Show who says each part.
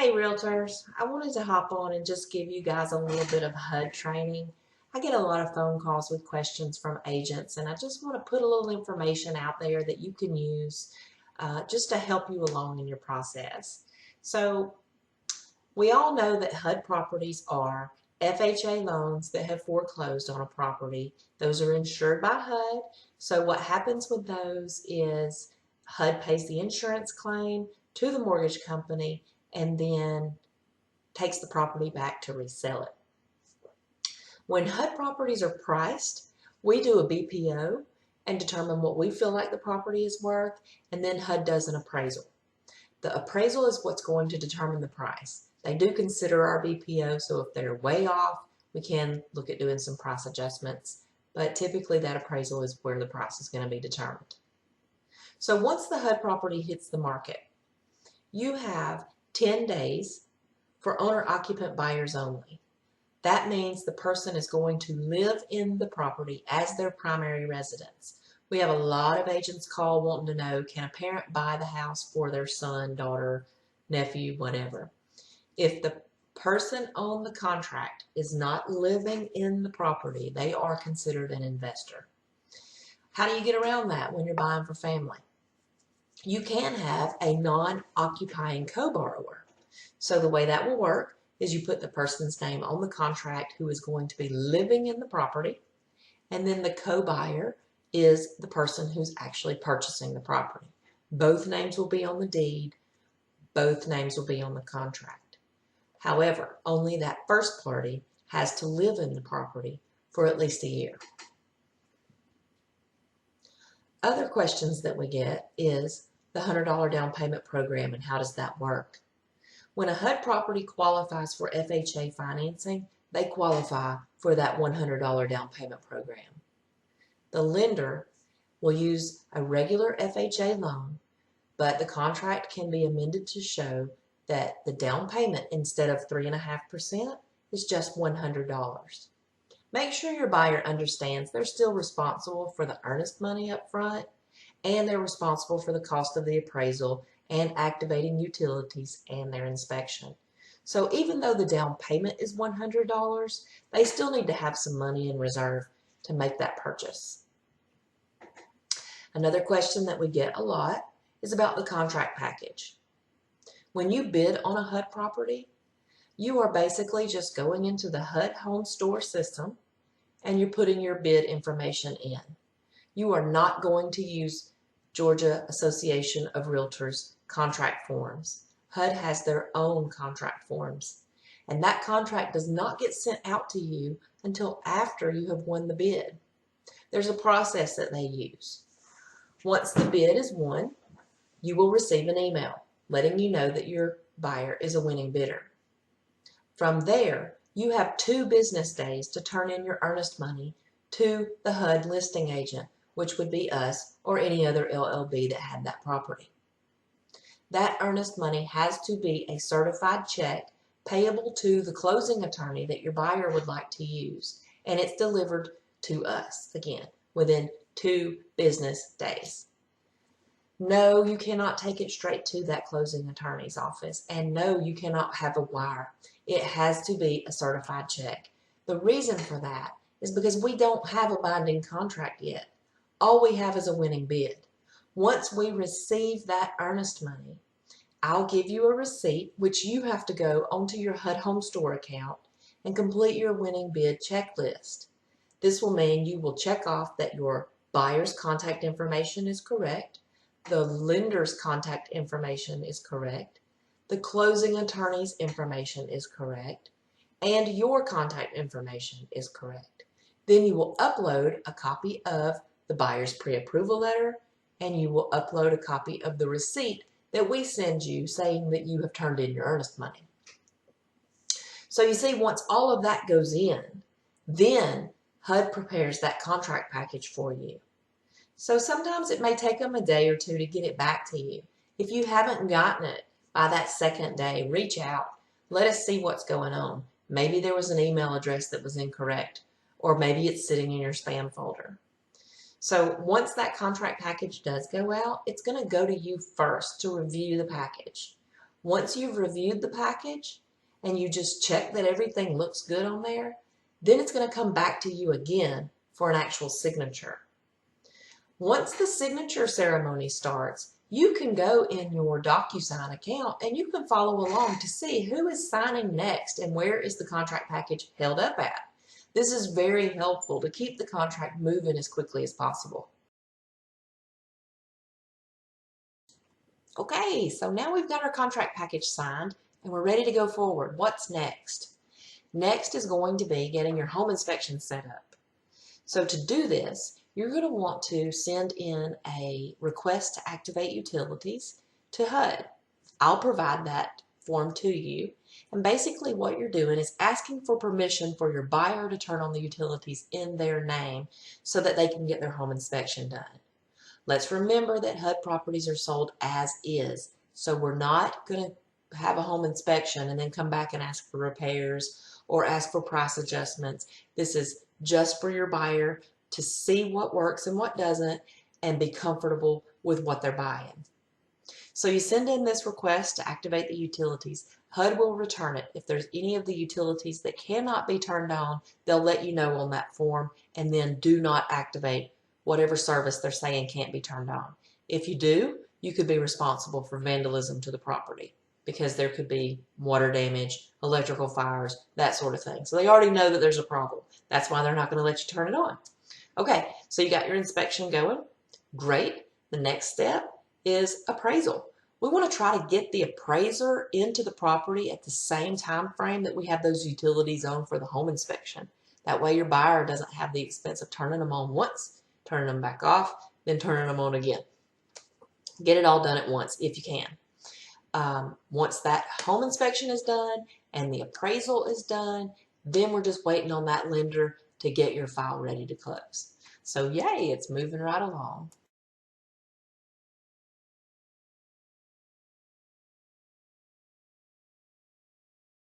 Speaker 1: Hey realtors, I wanted to hop on and just give you guys a little bit of HUD training. I get a lot of phone calls with questions from agents, and I just want to put a little information out there that you can use just to help you along in your process. So we all know that HUD properties are FHA loans that have foreclosed on a property. Those are insured by HUD. So what happens with those is HUD pays the insurance claim to the mortgage company and then takes the property back to resell it. When HUD properties are priced, we do a BPO and determine what we feel like the property is worth, and then HUD does an appraisal. The appraisal is what's going to determine the price. They do consider our BPO, so if they're way off, we can look at doing some price adjustments, but typically that appraisal is where the price is going to be determined. So once the HUD property hits the market, you have 10 days for owner-occupant buyers only. That means the person is going to live in the property as their primary residence. We have a lot of agents call wanting to know, can a parent buy the house for their son, daughter, nephew, whatever? If the person on the contract is not living in the property, they are considered an investor. How do you get around that when you're buying for family? You can have a non-occupying co-borrower. So the way that will work is you put the person's name on the contract who is going to be living in the property, and then the co-buyer is the person who's actually purchasing the property. Both names will be on the deed, both names will be on the contract. However, only that first party has to live in the property for at least a year. Other questions that we get is the $100 down payment program and how does that work? When a HUD property qualifies for FHA financing, they qualify for that $100 down payment program. The lender will use a regular FHA loan, but the contract can be amended to show that the down payment instead of 3.5% is just $100. Make sure your buyer understands they're still responsible for the earnest money up front, and they're responsible for the cost of the appraisal and activating utilities and their inspection. So even though the down payment is $100, they still need to have some money in reserve to make that purchase. Another question that we get a lot is about the contract package. When you bid on a HUD property, you are basically just going into the HUD home store system and you're putting your bid information in. You are not going to use Georgia Association of Realtors contract forms. HUD has their own contract forms, and that contract does not get sent out to you until after you have won the bid. There's a process that they use. Once the bid is won, you will receive an email letting you know that your buyer is a winning bidder. From there, you have 2 business days to turn in your earnest money to the HUD listing agent, which would be us or any other LLB that had that property. That earnest money has to be a certified check payable to the closing attorney that your buyer would like to use, and it's delivered to us, again, within 2 business days. No, you cannot take it straight to that closing attorney's office, and no, you cannot have a wire. It has to be a certified check. The reason for that is because we don't have a binding contract yet. All we have is a winning bid. Once we receive that earnest money, I'll give you a receipt, which you have to go onto your HUD Home Store account and complete your winning bid checklist. This will mean you will check off that your buyer's contact information is correct, the lender's contact information is correct, the closing attorney's information is correct, and your contact information is correct. Then you will upload a copy of the buyer's pre-approval letter, and you will upload a copy of the receipt that we send you saying that you have turned in your earnest money. So you see, once all of that goes in, then HUD prepares that contract package for you. So sometimes it may take them a day or 2 to get it back to you. If you haven't gotten it by that second day, reach out. Let us see what's going on. Maybe there was an email address that was incorrect, or maybe it's sitting in your spam folder. So once that contract package does go out, it's going to go to you first to review the package. Once you've reviewed the package and you just check that everything looks good on there, then it's going to come back to you again for an actual signature. Once the signature ceremony starts, you can go in your DocuSign account and you can follow along to see who is signing next and where is the contract package held up at. This is very helpful to keep the contract moving as quickly as possible. Okay, so now we've got our contract package signed and we're ready to go forward. What's next? Next is going to be getting your home inspection set up. So to do this, you're going to want to send in a request to activate utilities to HUD. I'll provide that form to you. And basically what you're doing is asking for permission for your buyer to turn on the utilities in their name so that they can get their home inspection done. Let's remember that HUD properties are sold as is. So we're not going to have a home inspection and then come back and ask for repairs or ask for price adjustments. This is just for your buyer to see what works and what doesn't and be comfortable with what they're buying. So you send in this request to activate the utilities. HUD will return it. If there's any of the utilities that cannot be turned on, they'll let you know on that form, and then do not activate whatever service they're saying can't be turned on. If you do, you could be responsible for vandalism to the property because there could be water damage, electrical fires, that sort of thing. So they already know that there's a problem. That's why they're not going to let you turn it on. Okay, so you got your inspection going. Great. The next step is appraisal. We want to try to get the appraiser into the property at the same time frame that we have those utilities on for the home inspection. That way your buyer doesn't have the expense of turning them on once, turning them back off, then turning them on again. Get it all done at once if you can. Once that home inspection is done and the appraisal is done, then we're just waiting on that lender to get your file ready to close. So yay, it's moving right along.